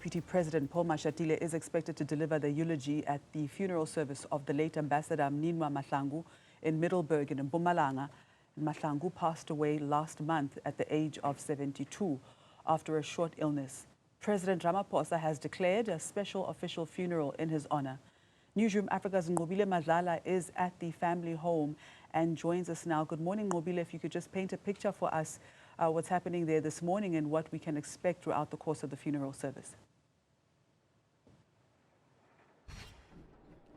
Deputy President Paul Mashatile is expected to deliver the eulogy at the funeral service of the late Ambassador Mninwa Mahlangu in Middelburg in Mpumalanga. Mahlangu passed away last month at the age of 72 after a short illness. President Ramaphosa has declared a special official funeral in his honor. Newzroom Afrika's Nqobile Madlala is at the family home and joins us now. Good morning, Nqobile. If you could just paint a picture for us what's happening there this morning and what we can expect throughout the course of the funeral service.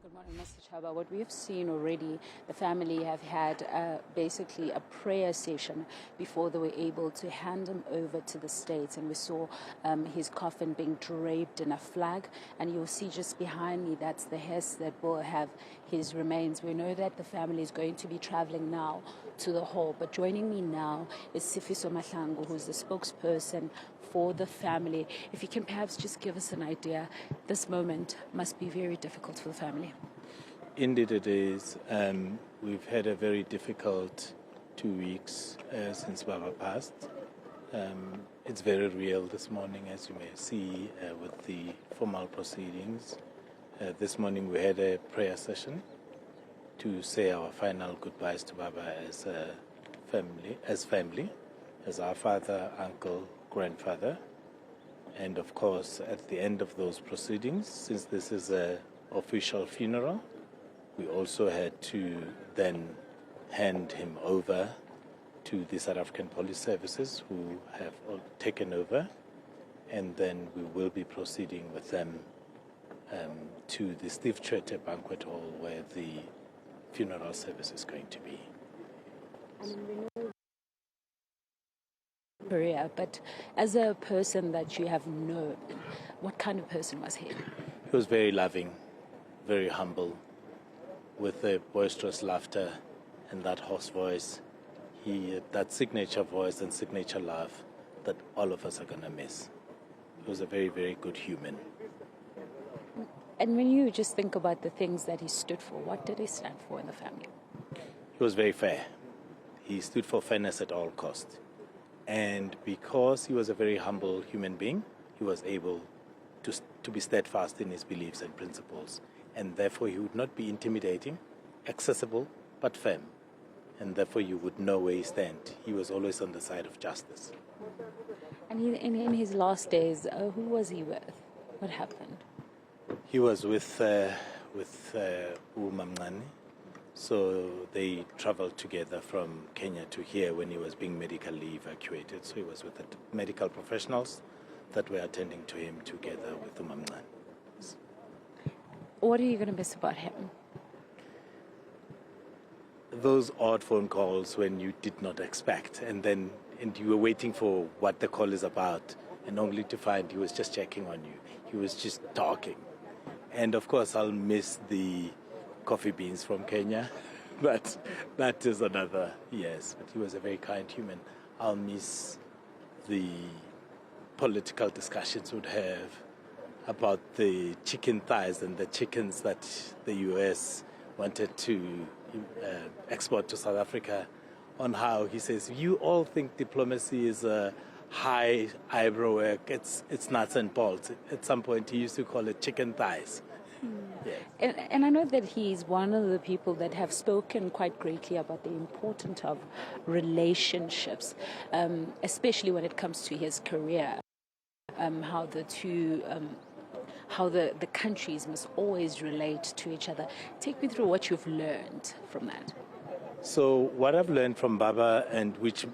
Good morning, Mr. Chaba. What we have seen already, the family have had basically a prayer session before they were able to hand him over to the States. And we saw his coffin being draped in a flag. And you'll see just behind me, that's the hearse that will have his remains. We know that the family is going to be traveling now to the hall. But joining me now is Sifiso Mahlangu, who's the spokesperson for the family. If you can perhaps just give us an idea, this moment must be very difficult for the family. Indeed it is. We've had a very difficult 2 weeks since Baba passed. It's very real this morning, as you may see, with the formal proceedings. This morning we had a prayer session to say our final goodbyes to Baba as family, as our father, uncle, grandfather. And of course, at the end of those proceedings, since this is an official funeral, we also had to then hand him over to the South African Police Services, who have all taken over, and then we will be proceeding with them to the Steve Tshwete Banquet Hall, where the funeral service is going to be. Career, but as a person that you have known, what kind of person was he? He was very loving, very humble, with a boisterous laughter and that hoarse voice. He had that signature voice and signature laugh that all of us are going to miss. He was a very, very good human. And when you just think about the things that he stood for, what did he stand for in the family? He was very fair. He stood for fairness at all costs. And because he was a very humble human being, he was able to be steadfast in his beliefs and principles. And therefore he would not be intimidating, accessible, but firm. And therefore you would know where he stands. He was always on the side of justice. And in his last days, who was he with? What happened? He was with Mninwa. So they traveled together from Kenya to here when he was being medically evacuated. So he was with the medical professionals that were attending to him together with Mninwa. What are you going to miss about him? Those odd phone calls when you did not expect, and you were waiting for what the call is about, and only to find he was just checking on you. He was just talking. And of course, I'll miss the coffee beans from Kenya, but that is another, yes. But he was a very kind human. I'll miss the political discussions we'd have about the chicken thighs and the chickens that the U.S. wanted to export to South Africa, on how he says, you all think diplomacy is a high eyebrow work, it's nuts and bolts. At some point he used to call it chicken thighs. Yes. And I know that he's one of the people that have spoken quite greatly about the importance of relationships, especially when it comes to his career, how the countries must always relate to each other. Take me through what you've learned from that. So what I've learned from Baba, and which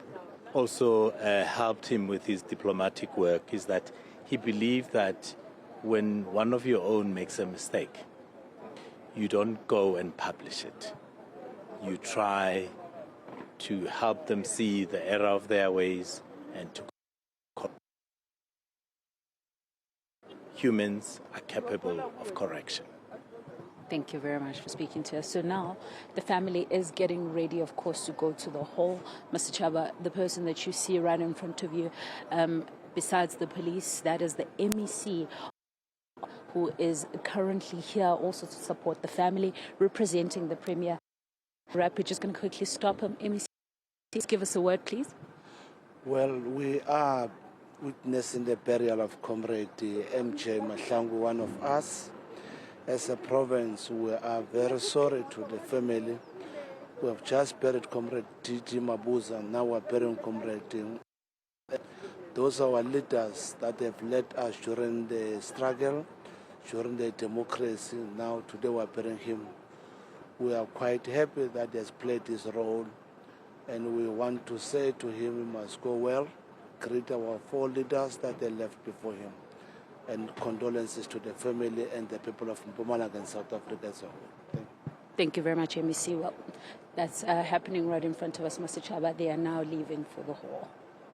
also helped him with his diplomatic work, is that he believed that when one of your own makes a mistake, you don't go and publish it. You try to help them see the error of their ways and to humans are capable of correction. Thank you very much for speaking to us. So now the family is getting ready, of course, to go to the hall. Mr. Chaba, the person that you see right in front of you, besides the police, that is the MEC, who is currently here also to support the family, representing the Premier. We're just going to quickly stop him. MEC, please give us a word, please. Well, we are witnessing the burial of Comrade MJ Mahlangu, one of us. As a province, we are very sorry to the family. We have just buried Comrade T.G. Mabuza, and now we're burying Comrade. Those are our leaders that have led us during the struggle, during the democracy. Now, today we're burying him. We are quite happy that he has played his role, and we want to say to him, he must go well, greet our 4 leaders that they left before him, and condolences to the family and the people of Mpumalanga and South Africa as a whole. Thank you very much, MEC. Well, that's happening right in front of us, Mr. Chaba. They are now leaving for the hall.